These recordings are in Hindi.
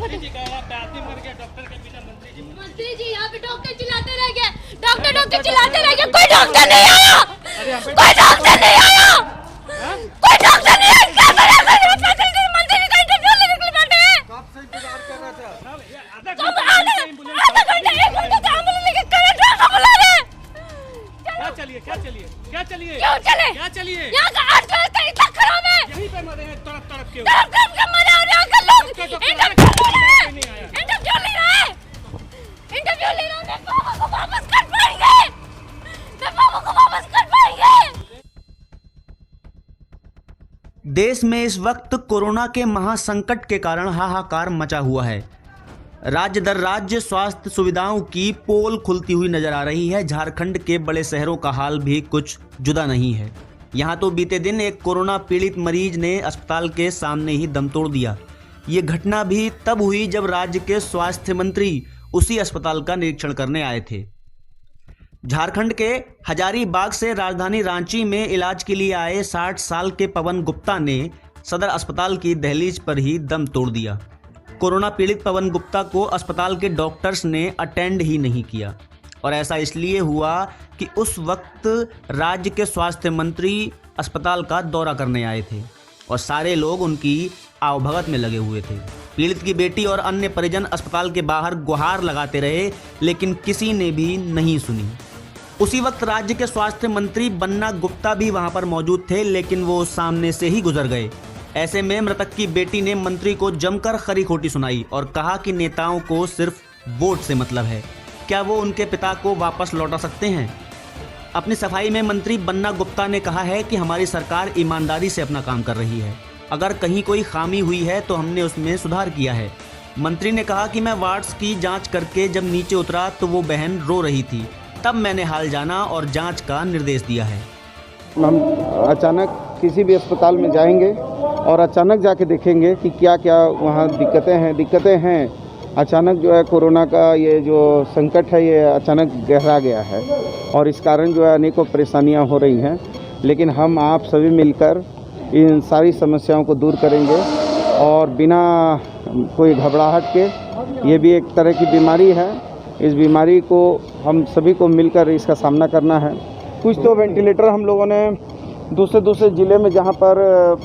मंत्री जी का आदमी मर गया डॉक्टर के बिना। मंत्री जी यहाँ पे डॉक्टर चिल्लाते रह गए, डॉक्टर चिल्लाते रह गए, कोई डॉक्टर नहीं आया, कोई डॉक्टर नहीं आया, कोई डॉक्टर नहीं आया। क्या करें मंत्री जी का इंटरव्यू लेने के लिए बैठे हैं। कब से इंतजार कर रहा था? आधा घंटा 1 घंटा से एम्बुलेंस लेके कलेक्टर को बुला रहे हैं। क्या चलिए क्या चलिए क्या चलिए क्यों चले? क्या चलिए? यहाँ का अर्थव्यवस्था इतना खराब है, यहीं पे मरे हैं तड़प तड़प के। तरफ के मरे और यहाँ के लोग इंटरव्यू ले रहे हैं। मैं पापा को वापस कर पाएंगे, मैं पापा को वापस कर पाएंगे। देश में इस वक्त कोरोना के महासंकट के कारण हाहाकार मचा हुआ है। राज्य दर राज्य स्वास्थ्य सुविधाओं की पोल खुलती हुई नजर आ रही है। झारखंड के बड़े शहरों का हाल भी कुछ जुदा नहीं है। यहाँ तो बीते दिन एक कोरोना पीड़ित मरीज ने अस्पताल के सामने ही दम तोड़ दिया। ये घटना भी तब हुई जब राज्य के स्वास्थ्य मंत्री उसी अस्पताल का निरीक्षण करने आए थे। झारखंड के हजारीबाग से राजधानी रांची में इलाज के लिए आए 60 साल के पवन गुप्ता ने सदर अस्पताल की दहलीज पर ही दम तोड़ दिया। कोरोना पीड़ित पवन गुप्ता को अस्पताल के डॉक्टर्स ने अटेंड ही नहीं किया, और ऐसा इसलिए हुआ कि उस वक्त राज्य के स्वास्थ्य मंत्री अस्पताल का दौरा करने आए थे और सारे लोग उनकी आवभगत में लगे हुए थे। पीड़ित की बेटी और अन्य परिजन अस्पताल के बाहर गुहार लगाते रहे, लेकिन किसी ने भी नहीं सुनी। उसी वक्त राज्य के स्वास्थ्य मंत्री बन्ना गुप्ता भी वहां पर मौजूद थे, लेकिन वो सामने से ही गुजर गए। ऐसे में मृतक की बेटी ने मंत्री को जमकर खरी खोटी सुनाई और कहा कि नेताओं को सिर्फ वोट से मतलब है, क्या वो उनके पिता को वापस लौटा सकते हैं। अपनी सफाई में मंत्री बन्ना गुप्ता ने कहा है कि हमारी सरकार ईमानदारी से अपना काम कर रही है, अगर कहीं कोई खामी हुई है तो हमने उसमें सुधार किया है। मंत्री ने कहा कि मैं वार्ड्स की जांच करके जब नीचे उतरा तो वो बहन रो रही थी, तब मैंने हाल जाना और जांच का निर्देश दिया है। हम अचानक किसी भी अस्पताल में जाएंगे और अचानक जाके देखेंगे कि क्या क्या वहाँ दिक्कतें हैं। अचानक जो है कोरोना का ये जो संकट है ये अचानक गहरा गया है और इस कारण जो है अनेकों परेशानियाँ हो रही हैं, लेकिन हम आप सभी मिलकर इन सारी समस्याओं को दूर करेंगे और बिना कोई घबराहट के, ये भी एक तरह की बीमारी है, इस बीमारी को हम सभी को मिलकर इसका सामना करना है। कुछ तो वेंटिलेटर हम लोगों ने दूसरे ज़िले में जहाँ पर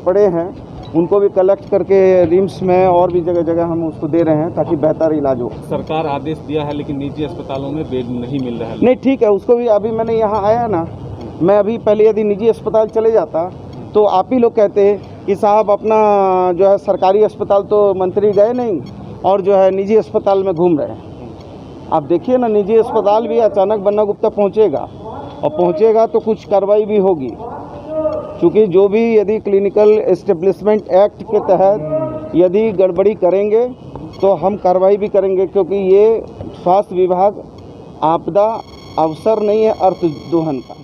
पड़े हैं उनको भी कलेक्ट करके रिम्स में और भी जगह जगह हम उसको दे रहे हैं ताकि बेहतर इलाज हो। सरकार आदेश दिया है लेकिन निजी अस्पतालों में बेड नहीं मिल रहा है। नहीं ठीक है, उसको भी अभी मैंने यहाँ आया ना, मैं अभी पहले यदि निजी अस्पताल चले जाता तो आप ही लोग कहते कि साहब अपना जो है सरकारी अस्पताल तो मंत्री गए नहीं और जो है निजी अस्पताल में घूम रहे हैं। आप देखिए ना, निजी अस्पताल भी अचानक बन्ना गुप्ता पहुँचेगा और पहुँचेगा तो कुछ कार्रवाई भी होगी, क्योंकि जो भी यदि क्लिनिकल एस्टेब्लिशमेंट एक्ट के तहत यदि गड़बड़ी करेंगे तो हम कार्रवाई भी करेंगे, क्योंकि ये स्वास्थ्य विभाग आपदा अवसर नहीं है, अर्थदोहन का।